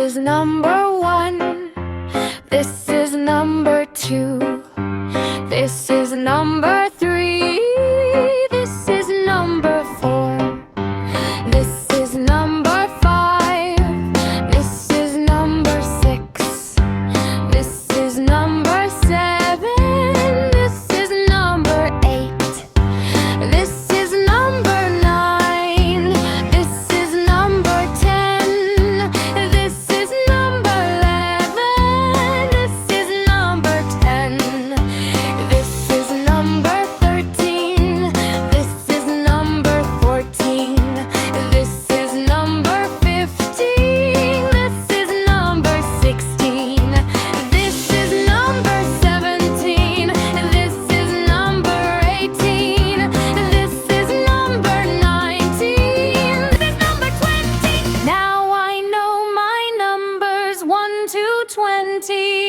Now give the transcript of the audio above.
is number 1. This is number 2. This is number 3. This is number 4. This is number 5. This is number 6. This is number 7. This is number 8. This is number 9. This is number 10. This is number 11. This is number 10. This is number 13. This is number 14. This is number 15. This is number 16. This is number 17. This is number 18. This is number 19. This is number 20. Now I know my numbers 1 to 20.